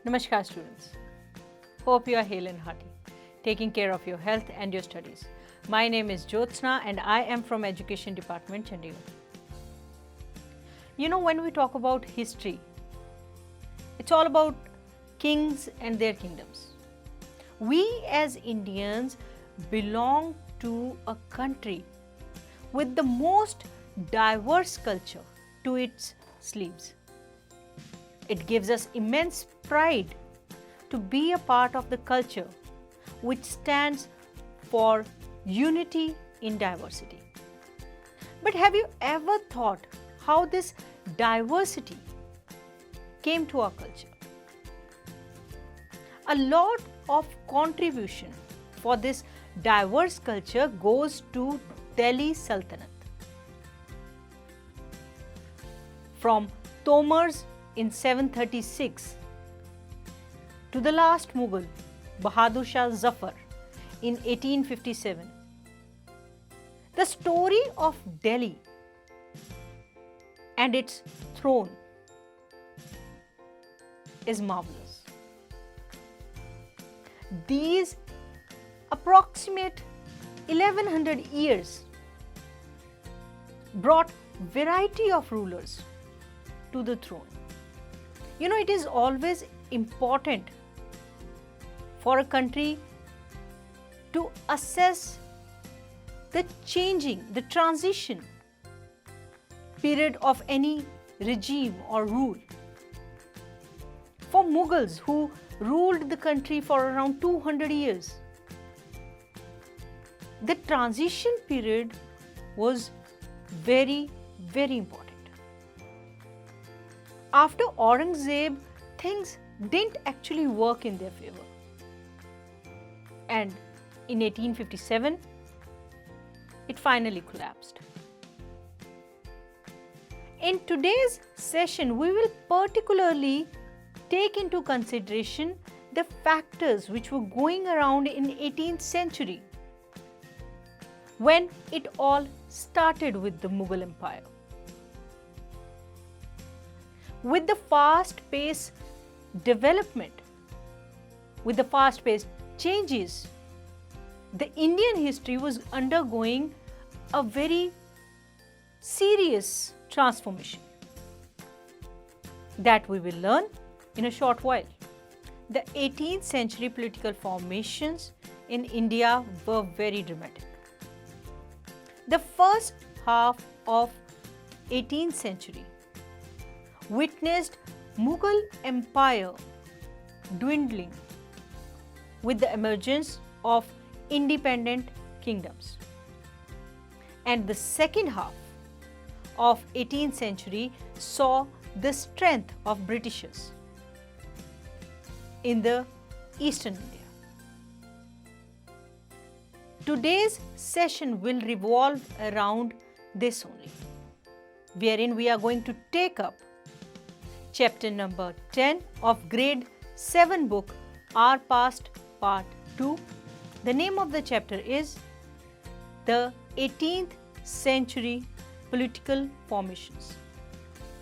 Namaskar students. Hope you are hale and hearty, taking care of your health and your studies. My name is Jyotsna and I am from Education Department, Chandigarh. You know, when we talk about history, it's all about kings and their kingdoms. We as Indians belong to a country with the most diverse culture to its sleeves. It gives us immense pride to be a part of the culture which stands for unity in diversity. But have you ever thought how this diversity came to our culture? A lot of contribution for this diverse culture goes to Delhi Sultanate. From Tomars in 736 to the last Mughal, Bahadur Shah Zafar in 1857. The story of Delhi and its throne is marvelous. These approximate 1100 years brought variety of rulers to the throne. You know, it is always important for a country to assess the changing, the transition period of any regime or rule. For Mughals, who ruled the country for around 200 years, the transition period was very, very important. After Aurangzeb, things didn't actually work in their favor. And in 1857, it finally collapsed. In today's session, we will particularly take into consideration the factors which were going around in 18th century when it all started with the Mughal Empire. With the fast-paced development, with the fast-paced changes, the Indian history was undergoing a very serious transformation that we will learn in a short while. The 18th century political formations in India were very dramatic. The first half of 18th century witnessed Mughal Empire dwindling with the emergence of independent kingdoms. And the second half of 18th century saw the strength of Britishers in the eastern India. Today's session will revolve around this only, wherein we are going to take up chapter number 10 of grade 7 book Our Past Part 2. The name of the chapter is the 18th Century Political Formations.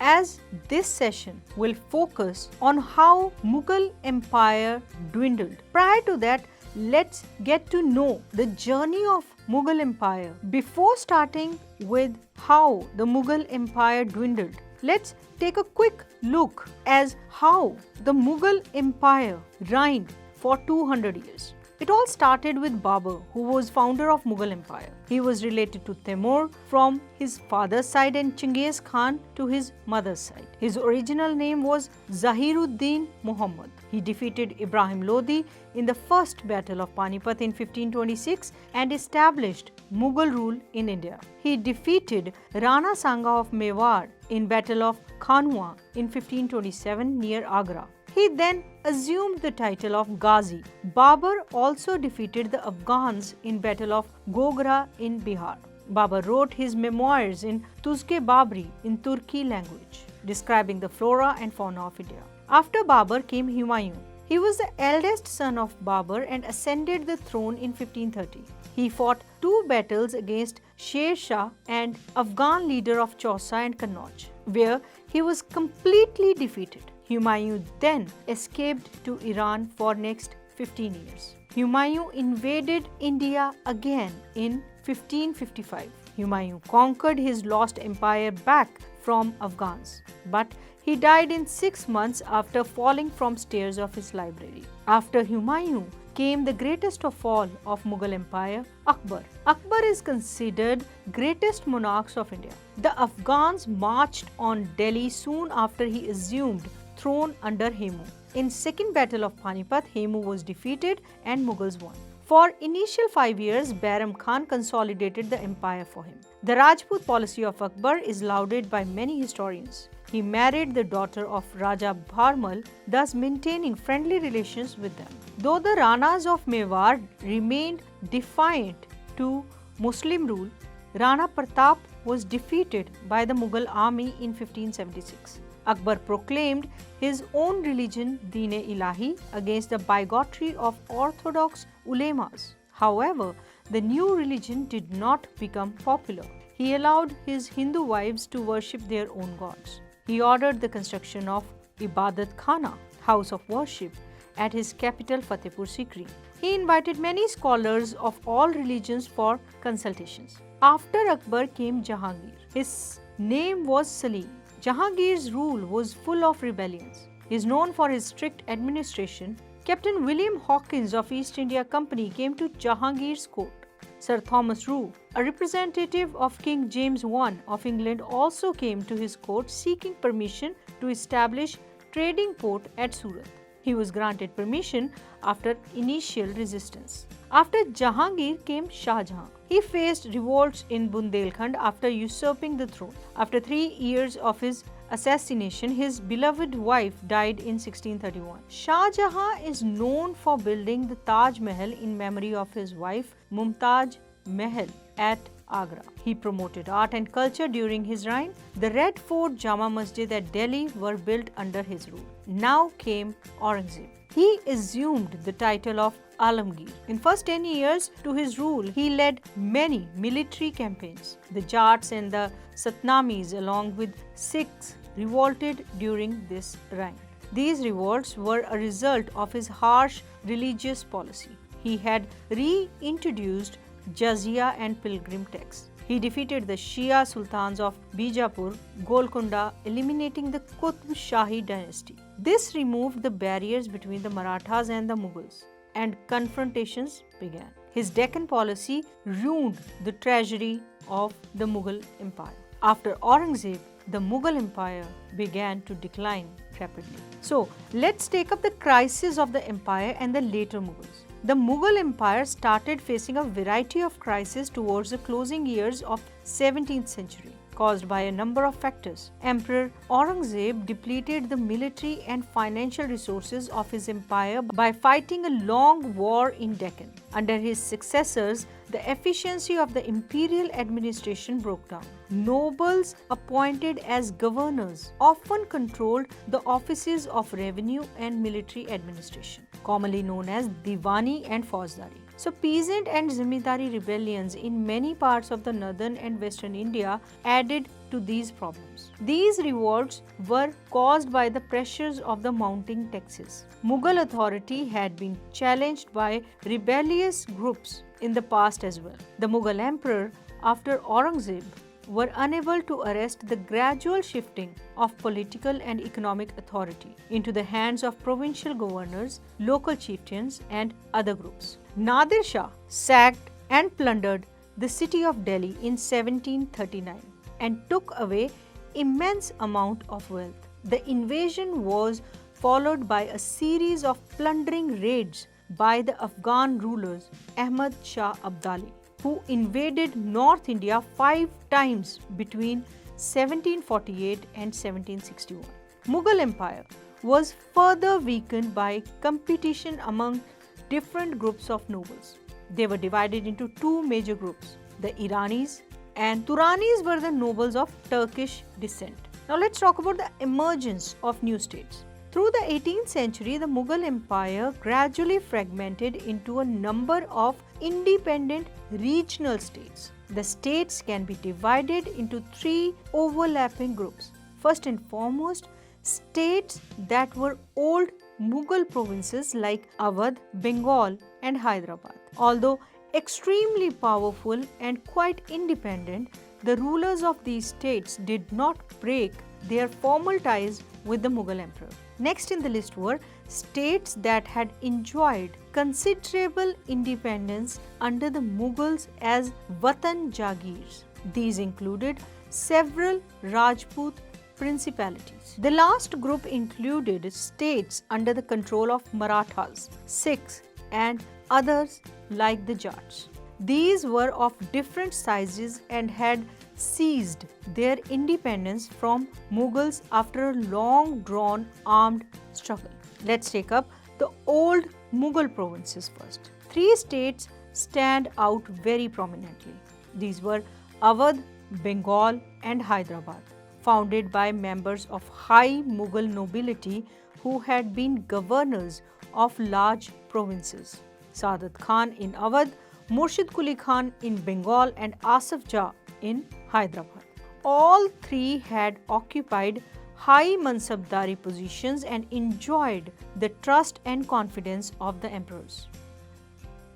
As this session will focus on how Mughal Empire dwindled. Prior to that, let's get to know the journey of Mughal Empire. Before starting with how the Mughal Empire dwindled, let's take a quick look as how the Mughal Empire reigned for 200 years. It all started with Babur, who was founder of Mughal Empire. He was related to Timur from his father's side and Chinggis Khan to his mother's side. His original name was Zahiruddin Muhammad. He defeated Ibrahim Lodi in the first battle of Panipat in 1526 and established Mughal rule in India. He defeated Rana Sanga of Mewar in battle of Khanwa in 1527 near Agra. He then assumed the title of Ghazi. Babur also defeated the Afghans in battle of Gogra in Bihar. Babur wrote his memoirs in Tuzke Babri in Turki language, describing the flora and fauna of India. After Babur came Humayun. He was the eldest son of Babur and ascended the throne in 1530. He fought 2 battles against Sher Shah and Afghan leader of Chausa and Kannauj, where he was completely defeated. Humayun then escaped to Iran for next 15 years. Humayun invaded India again in 1555. Humayun conquered his lost empire back from Afghans, but he died in 6 months after falling from stairs of his library. After Humayun came the greatest of all of Mughal Empire, Akbar. Akbar is considered greatest monarchs of India. The Afghans marched on Delhi soon after he assumed throne under Hemu. In Second Battle of Panipat, Hemu was defeated and Mughals won. For initial 5 years, Bairam Khan consolidated the empire for him. The Rajput policy of Akbar is lauded by many historians. He married the daughter of Raja Bharmal, thus maintaining friendly relations with them. Though the Ranas of Mewar remained defiant to Muslim rule, Rana Pratap was defeated by the Mughal army in 1576. Akbar proclaimed his own religion, Deen-e-Ilahi, against the bigotry of orthodox ulemas. However, the new religion did not become popular. He allowed his Hindu wives to worship their own gods. He ordered the construction of Ibadat Khana, house of worship, at his capital Fatehpur Sikri. He invited many scholars of all religions for consultations. After Akbar came Jahangir. His name was Salim. Jahangir's rule was full of rebellions. He is known for his strict administration. Captain William Hawkins of East India Company came to Jahangir's court. Sir Thomas Roe, a representative of King James I of England, also came to his court seeking permission to establish trading port at Surat. He was granted permission after initial resistance. After Jahangir came Shah Jahan. He faced revolts in Bundelkhand after usurping the throne. After 3 years of his assassination, his beloved wife died in 1631. Shah Jahan is known for building the Taj Mahal in memory of his wife Mumtaz Mahal at Agra. He promoted art and culture during his reign. The Red Fort, Jama Masjid at Delhi were built under his rule. Now came Aurangzeb. He assumed the title of Alamgir. In first 10 years to his rule, he led many military campaigns. The Jats and the Satnamis, along with Sikhs, revolted during this reign. These revolts were a result of his harsh religious policy. He had reintroduced jizya and pilgrim tax. He defeated the Shia sultans of Bijapur, Golconda, eliminating the Qutb Shahi dynasty. This removed the barriers between the Marathas and the Mughals, and confrontations began. His Deccan policy ruined the treasury of the Mughal Empire. After Aurangzeb, the Mughal Empire began to decline rapidly. So, let's take up the crisis of the empire and the later Mughals. The Mughal Empire started facing a variety of crises towards the closing years of 17th century, caused by a number of factors. Emperor Aurangzeb depleted the military and financial resources of his empire by fighting a long war in Deccan. Under his successors, the efficiency of the imperial administration broke down. Nobles appointed as governors often controlled the offices of revenue and military administration, commonly known as Diwani and Fauzdari. So, peasant and Zamindari rebellions in many parts of the northern and western India added to these problems. These revolts were caused by the pressures of the mounting taxes. Mughal authority had been challenged by rebellious groups in the past as well. The Mughal emperor, after Aurangzeb, were unable to arrest the gradual shifting of political and economic authority into the hands of provincial governors, local chieftains, and other groups. Nadir Shah sacked and plundered the city of Delhi in 1739 and took away immense amount of wealth. The invasion was followed by a series of plundering raids by the Afghan rulers Ahmad Shah Abdali, who invaded North India 5 times between 1748 and 1761. Mughal Empire was further weakened by competition among different groups of nobles. They were divided into 2 major groups, the Iranis and Turanis were the nobles of Turkish descent. Now let's talk about the emergence of new states. Through the 18th century, the Mughal Empire gradually fragmented into a number of independent regional states. The states can be divided into 3 overlapping groups. First and foremost, states that were old Mughal provinces like Awadh, Bengal, and Hyderabad. Although extremely powerful and quite independent, the rulers of these states did not break their formal ties with the Mughal emperor. Next in the list were states that had enjoyed considerable independence under the Mughals as Watan Jagirs. These included several Rajput principalities. The last group included states under the control of Marathas, Sikhs, and others like the Jats. These were of different sizes and had seized their independence from Mughals after a long drawn armed struggle. Let's take up the old Mughal provinces first. Three states stand out very prominently. These were Awadh, Bengal, and Hyderabad, founded by members of high Mughal nobility who had been governors of large provinces. Saadat Khan in Awadh, Murshid Quli Khan in Bengal, and Asaf Jah in Hyderabad. All three had occupied high mansabdari positions and enjoyed the trust and confidence of the emperors.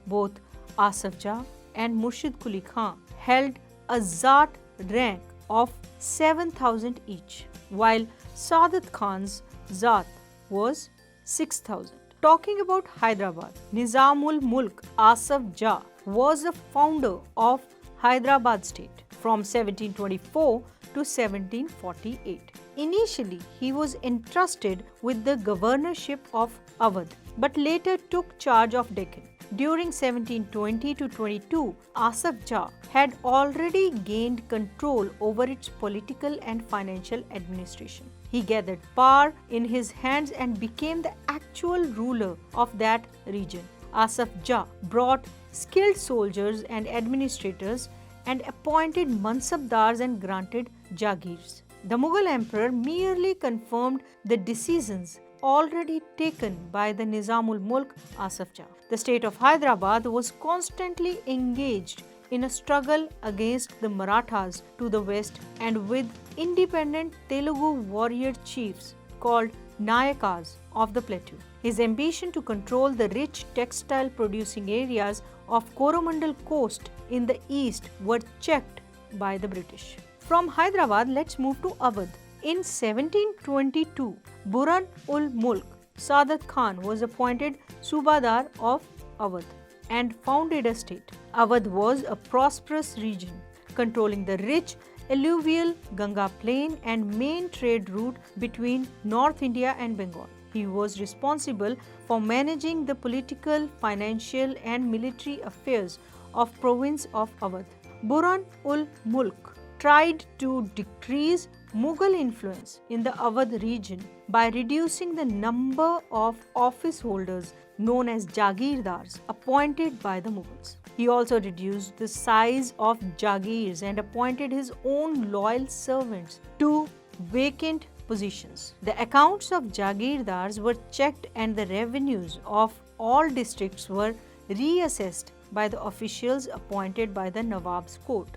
Both Asaf Jah and Murshid Quli Khan held a Zat rank of 7,000 each, while Saadat Khan's Zat was 6,000. Talking about Hyderabad, Nizamul Mulk Asaf Jah was the founder of Hyderabad state from 1724 to 1748. Initially, he was entrusted with the governorship of Awadh, but later took charge of Deccan. During 1720 to 22, Asaf Jah had already gained control over its political and financial administration. He gathered power in his hands and became the actual ruler of that region. Asaf Jah brought skilled soldiers and administrators and appointed mansabdars and granted jagirs. The Mughal emperor merely confirmed the decisions already taken by the Nizamul Mulk Asaf Jah. The state of Hyderabad was constantly engaged in a struggle against the Marathas to the west and with independent Telugu warrior chiefs called Nayakas of the plateau. His ambition to control the rich textile producing areas of Coromandel coast in the east were checked by the British. From Hyderabad, let's move to Awadh. In 1722, Burhan-ul-Mulk Saadat Khan was appointed Subadar of Awadh and founded a state. Awadh was a prosperous region, controlling the rich alluvial Ganga plain and main trade route between North India and Bengal. He was responsible for managing the political, financial, and military affairs of province of Awadh. Burhan-ul-Mulk tried to decrease Mughal influence in the Awadh region by reducing the number of office holders known as Jagirdars appointed by the Mughals. He also reduced the size of Jagirs and appointed his own loyal servants to vacant positions. The accounts of Jagirdars were checked and the revenues of all districts were reassessed by the officials appointed by the Nawab's court.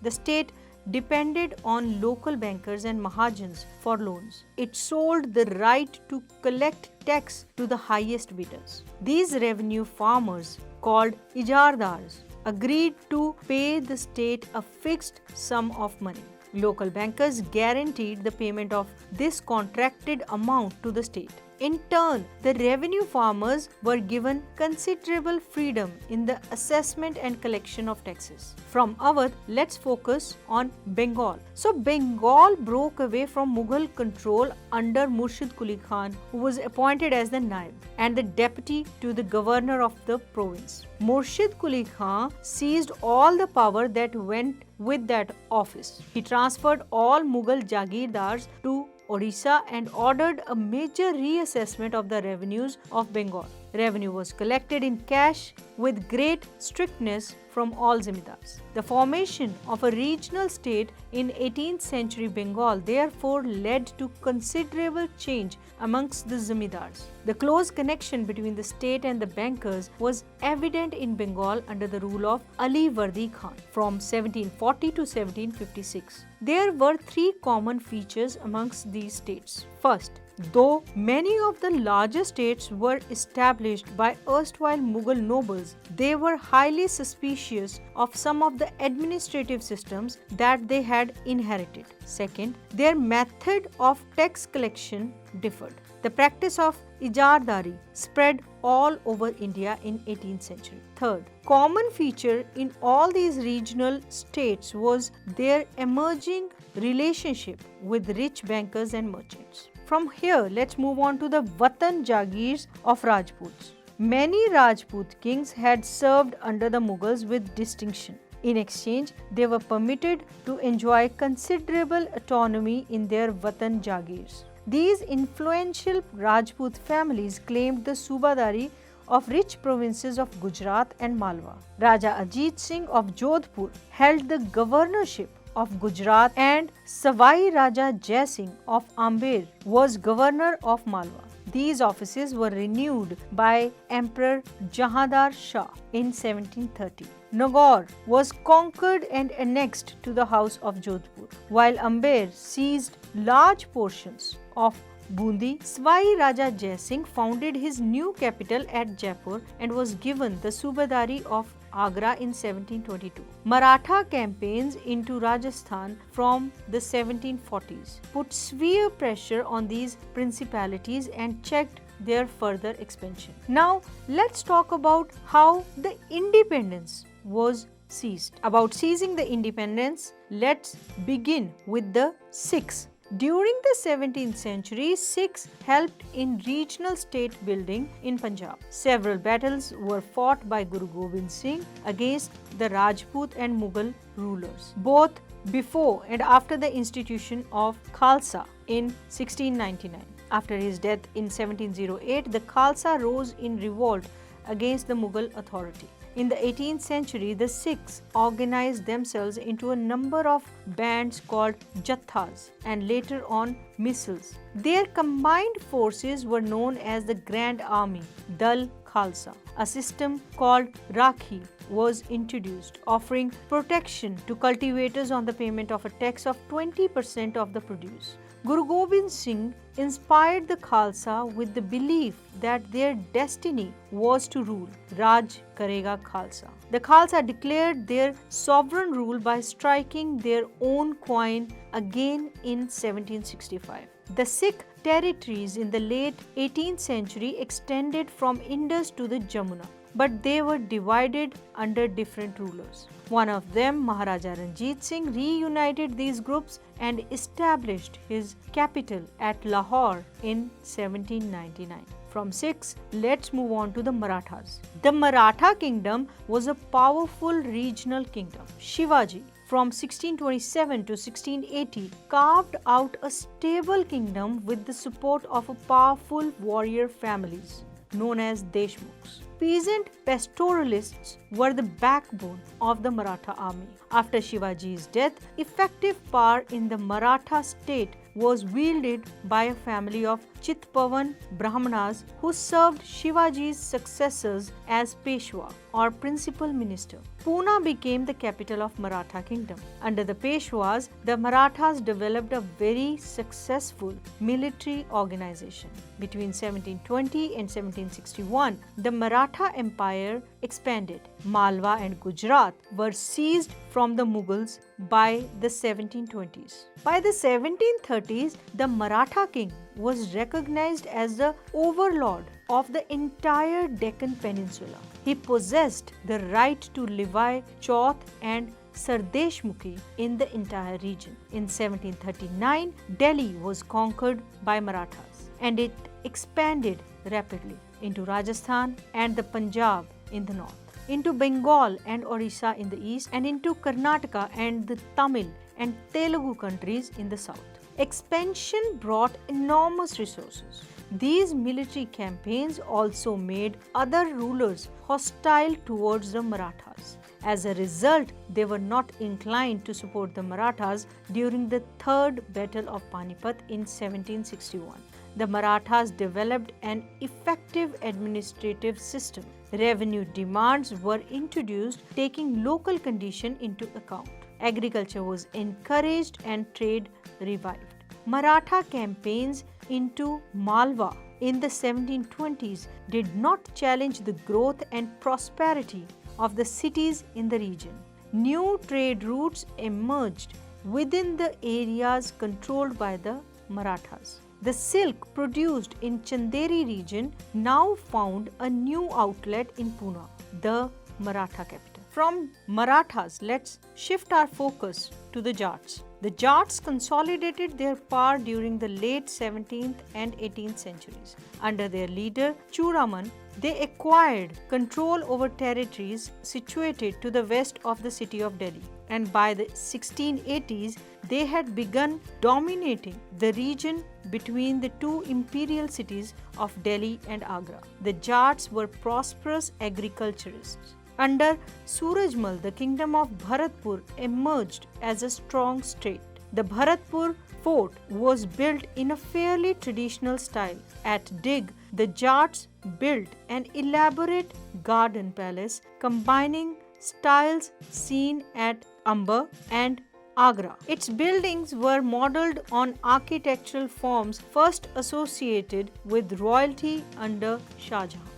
The state depended on local bankers and Mahajans for loans. It sold the right to collect tax to the highest bidders. These revenue farmers, called Ijardars, agreed to pay the state a fixed sum of money. Local bankers guaranteed the payment of this contracted amount to the state. In turn, the revenue farmers were given considerable freedom in the assessment and collection of taxes. From Awadh, let's focus on Bengal. So, Bengal broke away from Mughal control under Murshid Quli Khan, who was appointed as the Naib and the deputy to the governor of the province. Murshid Quli Khan seized all the power that went with that office. He transferred all Mughal Jagirdars to Odisha and ordered a major reassessment of the revenues of Bengal. Revenue was collected in cash with great strictness from all zamindars. The formation of a regional state in 18th century Bengal therefore led to considerable change amongst the zamindars. The close connection between the state and the bankers was evident in Bengal under the rule of Ali Vardi Khan from 1740 to 1756. There were three common features amongst these states. First, though many of the larger states were established by erstwhile Mughal nobles, they were highly suspicious of some of the administrative systems that they had inherited. Second, their method of tax collection differed. The practice of ijardari spread all over India in 18th century. Third, common feature in all these regional states was their emerging relationship with rich bankers and merchants. From here, let's move on to the Watan Jagirs of Rajputs. Many Rajput kings had served under the Mughals with distinction. In exchange, they were permitted to enjoy considerable autonomy in their Watan Jagirs. These influential Rajput families claimed the Subadari of rich provinces of Gujarat and Malwa. Raja Ajit Singh of Jodhpur held the governorship of Gujarat, and Savai Raja Jai Singh of Amber was governor of Malwa. These offices were renewed by Emperor Jahandar Shah in 1730. Nagaur was conquered and annexed to the house of Jodhpur, while Amber seized large portions of Bundi. Savai Raja Jai Singh founded his new capital at Jaipur and was given the Subadari of Agra in 1722. Maratha campaigns into Rajasthan from the 1740s put severe pressure on these principalities and checked their further expansion. Now, let's talk about how the independence was seized. About seizing the independence, let's begin with the Sikhs. During the 17th century, Sikhs helped in regional state building in Punjab. Several battles were fought by Guru Gobind Singh against the Rajput and Mughal rulers, both before and after the institution of Khalsa in 1699. After his death in 1708, the Khalsa rose in revolt against the Mughal authority. In the 18th century, the Sikhs organized themselves into a number of bands called Jathas and later on Missals. Their combined forces were known as the Grand Army, Dal Khalsa. A system called Rakhi was introduced, offering protection to cultivators on the payment of a tax of 20% of the produce. Guru Gobind Singh inspired the Khalsa with the belief that their destiny was to rule. Raj Karega Khalsa. The Khalsa declared their sovereign rule by striking their own coin again in 1765. The Sikh territories in the late 18th century extended from Indus to the Jamuna, but they were divided under different rulers. One of them, Maharaja Ranjit Singh, reunited these groups and established his capital at Lahore in 1799. From Sikhs, let's move on to the Marathas. The Maratha kingdom was a powerful regional kingdom. Shivaji, from 1627 to 1680, carved out a stable kingdom with the support of a powerful warrior families known as Deshmukhs. Peasant pastoralists were the backbone of the Maratha army. After Shivaji's death, effective power in the Maratha state was wielded by a family of Chitpavan Brahmanas who served Shivaji's successors as Peshwa or principal minister. Pune became the capital of Maratha kingdom. Under the Peshwas, the Marathas developed a very successful military organization. Between 1720 and 1761, the Maratha Empire expanded. Malwa and Gujarat were seized from the Mughals by the 1720s. By the 1730s, the Maratha king was recognized as the overlord of the entire Deccan Peninsula. He possessed the right to levy Chauth and Sardeshmukhi in the entire region. In 1739, Delhi was conquered by Marathas and it expanded rapidly into Rajasthan and the Punjab in the north, into Bengal and Orissa in the east, and into Karnataka and the Tamil and Telugu countries in the south. Expansion brought enormous resources. These military campaigns also made other rulers hostile towards the Marathas. As a result, they were not inclined to support the Marathas during the Third Battle of Panipat in 1761. The Marathas developed an effective administrative system. Revenue demands were introduced, taking local condition into account. Agriculture was encouraged and trade revived. Maratha campaigns into Malwa in the 1720s did not challenge the growth and prosperity of the cities in the region. New trade routes emerged within the areas controlled by the Marathas. The silk produced in Chanderi region now found a new outlet in Pune, the Maratha capital. From Marathas, let's shift our focus to the Jats. The Jats consolidated their power during the late 17th and 18th centuries. Under their leader, Churaman, they acquired control over territories situated to the west of the city of Delhi. And by the 1680s, they had begun dominating the region between the two imperial cities of Delhi and Agra. The Jats were prosperous agriculturists. Under Surajmal, the kingdom of Bharatpur emerged as a strong state. The Bharatpur fort was built in a fairly traditional style. At Dig, the Jats built an elaborate garden palace combining styles seen at Amber and Agra. Its buildings were modeled on architectural forms first associated with royalty under Shah Jahan.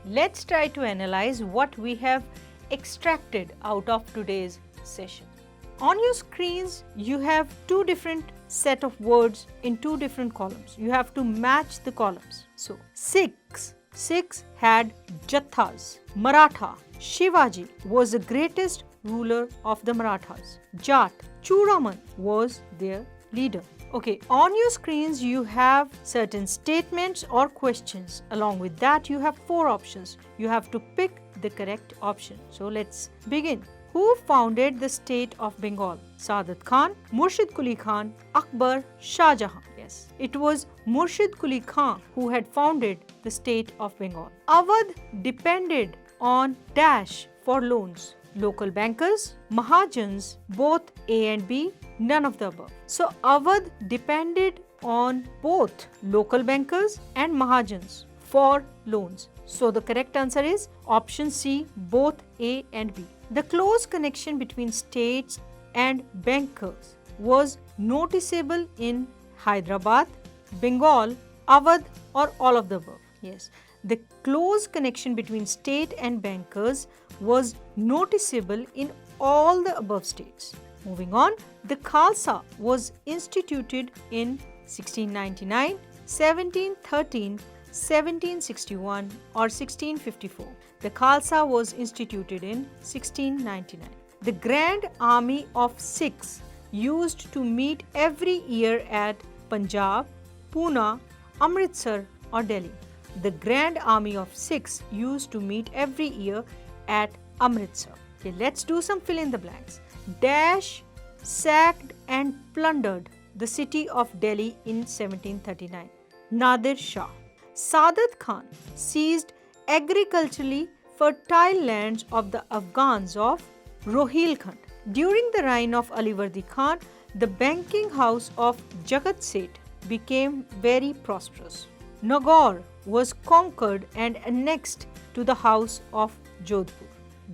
Let's try to analyze what we have extracted out of today's session. On your screens, you have two different set of words in two different columns. You have to match the columns. So, Sikhs had Jathas. Maratha, Shivaji was the greatest ruler of the Marathas. Jat, Churaman was their leader. Okay, on your screens you have certain statements or questions. Along with that, you have four options. You have to pick the correct option. So let's begin. Who founded the state of Bengal? Saadat Khan, Murshid Quli Khan, Akbar, Shah Jahan. Yes, it was Murshid Quli Khan who had founded the state of Bengal. Awadh depended on dash for loans. Local bankers, Mahajans, both A and B, none of the above. So Awadh depended on both local bankers and Mahajans for loans. So the correct answer is option C, both A and B. The close connection between states and bankers was noticeable in Hyderabad, Bengal, Awadh, or all of the above. Yes, the close connection between state and bankers was noticeable in all the above states. Moving on, the Khalsa was instituted in 1699, 1713, 1761 or 1654. The Khalsa was instituted in 1699. The Grand Army of Sikhs used to meet every year at Punjab, Pune, Amritsar or Delhi. The Grand Army of Sikhs used to meet every year at Amritsar. Okay, let's do some fill in the blanks. Dash sacked and plundered the city of Delhi in 1739. Nadir Shah. Saadat Khan seized agriculturally fertile lands of the Afghans of Rohilkhand. During the reign of Alivardi Khan, the banking house of Jagat Seth became very prosperous. Nagaur was conquered and annexed to the house of Jodhpur.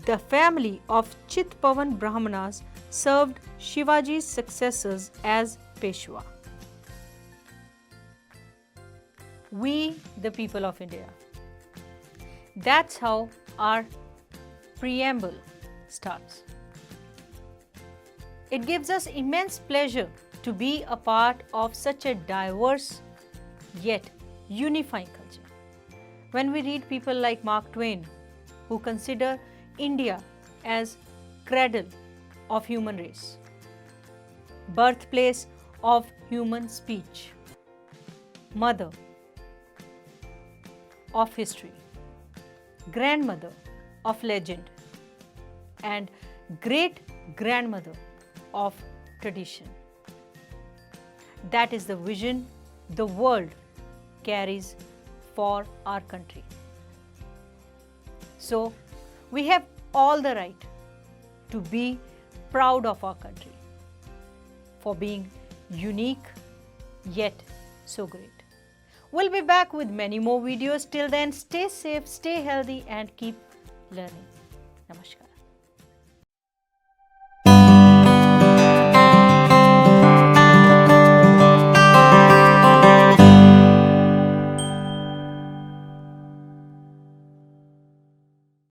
The family of Chitpavan Brahmanas served Shivaji's successors as Peshwa. We, the people of India. That's how our preamble starts. It gives us immense pleasure to be a part of such a diverse yet unifying culture. When we read people like Mark Twain, who consider India as cradle of human race, birthplace of human speech, mother of history, grandmother of legend, and great grandmother of tradition. That is the vision the world carries for our country. So, we have all the right to be proud of our country for being unique yet so great. We'll be back with many more videos. Till then, stay safe, stay healthy, and keep learning. Namaskar.